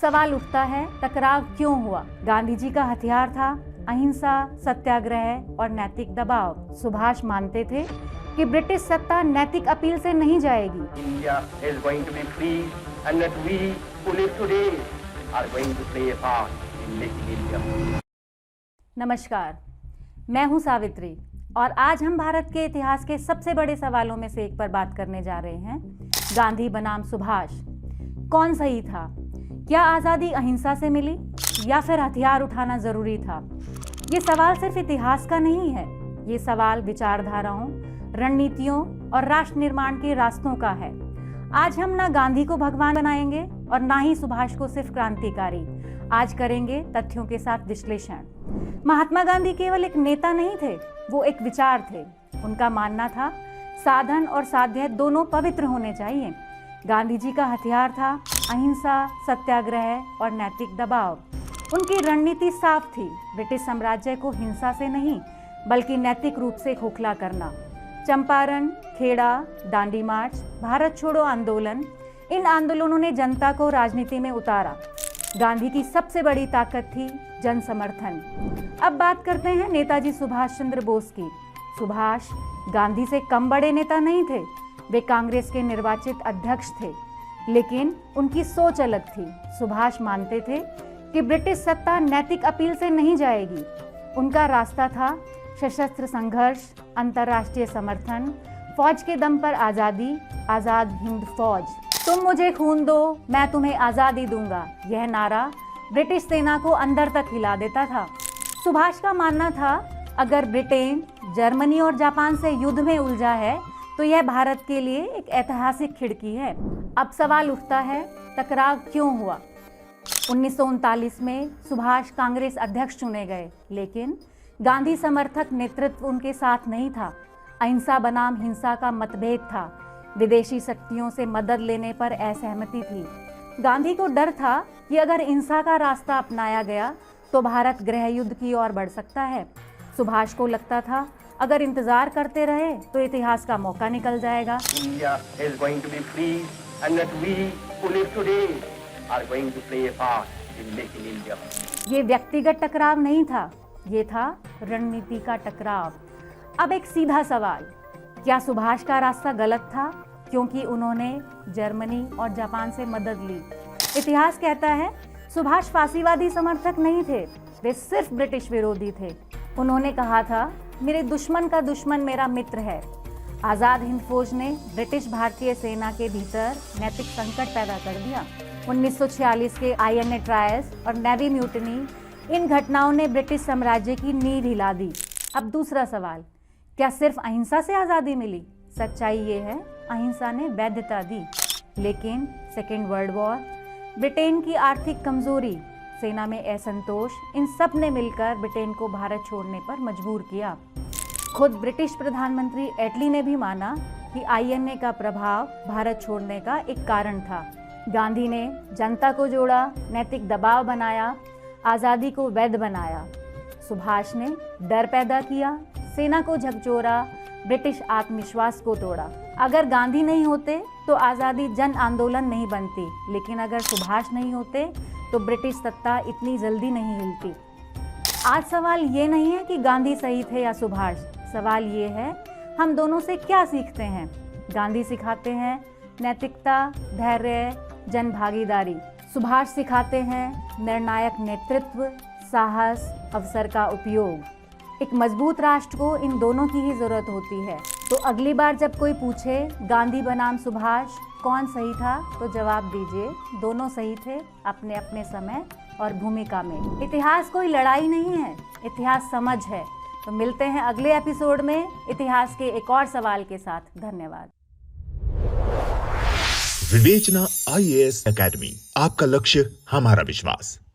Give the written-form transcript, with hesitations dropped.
सवाल उठता है, टकराव क्यों हुआ? गांधी जी का हथियार था अहिंसा, सत्याग्रह और नैतिक दबाव। सुभाष मानते थे कि ब्रिटिश सत्ता नैतिक अपील से नहीं जाएगी। India is going to be free and that we who live today are going to play a part in making India. नमस्कार, मैं हूं सावित्री और आज हम भारत के इतिहास के सबसे बड़े सवालों में से एक पर बात करने जा रहे हैं। गांधी बनाम सुभाष, कौन सही था? क्या आज़ादी अहिंसा से मिली या फिर हथियार उठाना जरूरी था? ये सवाल सिर्फ इतिहास का नहीं है, ये सवाल विचारधाराओं, रणनीतियों और राष्ट्र निर्माण के रास्तों का है। आज हम ना गांधी को भगवान बनाएंगे और ना ही सुभाष को सिर्फ क्रांतिकारी। आज करेंगे तथ्यों के साथ विश्लेषण। महात्मा गांधी केवल एक नेता नहीं थे, वो एक विचार थे। उनका मानना था साधन और साध्य दोनों पवित्र होने चाहिए। गांधी जी का हथियार था अहिंसा, सत्याग्रह और नैतिक दबाव। उनकी रणनीति साफ थी, ब्रिटिश साम्राज्य को हिंसा से नहीं बल्कि नैतिक रूप से खोखला करना। चंपारण, खेड़ा, दांडी मार्च, भारत छोड़ो आंदोलन, इन आंदोलनों ने जनता को राजनीति में उतारा। गांधी की सबसे बड़ी ताकत थी जन समर्थन। अब बात करते हैं नेताजी सुभाष चंद्र बोस की। सुभाष गांधी से कम बड़े नेता नहीं थे, वे कांग्रेस के निर्वाचित अध्यक्ष थे, लेकिन उनकी सोच अलग थी। सुभाष मानते थे कि ब्रिटिश सत्ता नैतिक अपील से नहीं जाएगी। उनका रास्ता था सशस्त्र संघर्ष, अंतर्राष्ट्रीय समर्थन, फौज के दम पर आज़ादी, आज़ाद हिंद फौज। तुम मुझे खून दो, मैं तुम्हें आज़ादी दूंगा, यह नारा ब्रिटिश सेना को अंदर तक हिला देता था। सुभाष का मानना था अगर ब्रिटेन, जर्मनी और जापान से युद्ध में उलझा है तो यह भारत के लिए एक ऐतिहासिक खिड़की है। अब सवाल उठता है, टकराव क्यों हुआ? 1939 में सुभाष कांग्रेस अध्यक्ष चुने गए, लेकिन गांधी समर्थक नेतृत्व उनके साथ नहीं था। अहिंसा बनाम हिंसा का मतभेद था, विदेशी शक्तियों से मदद लेने पर असहमति थी। गांधी को डर था कि अगर हिंसा का रास्ता अपनाया गया तो भारत गृह युद्ध की ओर बढ़ सकता है। सुभाष को लगता था अगर इंतजार करते रहे तो इतिहास का मौका निकल जाएगा। India is going to be free and that we who live today are going to play a part in making India. ये व्यक्तिगत टकराव नहीं था, ये था रणनीति का टकराव। अब एक सीधा सवाल, क्या सुभाष का रास्ता गलत था क्योंकि उन्होंने जर्मनी और जापान से मदद ली? इतिहास कहता है सुभाष फांसीवादी समर्थक नहीं थे, वे सिर्फ ब्रिटिश विरोधी थे। उन्होंने कहा था मेरे दुश्मन का दुश्मन मेरा मित्र है। आज़ाद हिंद फौज ने ब्रिटिश भारतीय सेना के भीतर नैतिक संकट पैदा कर दिया। 1946 के INA ट्रायल्स और नेवी म्यूटिनी, इन घटनाओं ने ब्रिटिश साम्राज्य की नींव हिला दी। अब दूसरा सवाल, क्या सिर्फ अहिंसा से आज़ादी मिली? सच्चाई ये है अहिंसा ने वैधता दी, लेकिन सेकेंड वर्ल्ड वॉर, ब्रिटेन की आर्थिक कमजोरी, सेना में असंतोष, इन सब ने मिलकर ब्रिटेन को भारत छोड़ने पर मजबूर किया। खुद ब्रिटिश प्रधानमंत्री एटली ने भी माना कि INA का प्रभाव भारत छोड़ने का एक कारण था। गांधी ने जनता को जोड़ा, नैतिक दबाव बनाया, आज़ादी को वैध बनाया। सुभाष ने डर पैदा किया, सेना को झकझोरा, ब्रिटिश आत्मविश्वास को तोड़ा। अगर गांधी नहीं होते तो आज़ादी जन आंदोलन नहीं बनती, लेकिन अगर सुभाष नहीं होते तो ब्रिटिश सत्ता इतनी जल्दी नहीं हिलती। आज सवाल ये नहीं है कि गांधी सही थे या सुभाष, सवाल ये है हम दोनों से क्या सीखते हैं। गांधी सिखाते हैं नैतिकता, धैर्य, जन भागीदारी। सुभाष सिखाते हैं निर्णायक नेतृत्व, साहस, अवसर का उपयोग। एक मजबूत राष्ट्र को इन दोनों की ही जरूरत होती है। तो अगली बार जब कोई पूछे गांधी बनाम सुभाष कौन सही था, तो जवाब दीजिए दोनों सही थे अपने अपने समय और भूमिका में। इतिहास कोई लड़ाई नहीं है, इतिहास समझ है। तो मिलते हैं अगले एपिसोड में इतिहास के एक और सवाल के साथ। धन्यवाद। विवेचना IAS एकेडमी, आपका लक्ष्य हमारा विश्वास।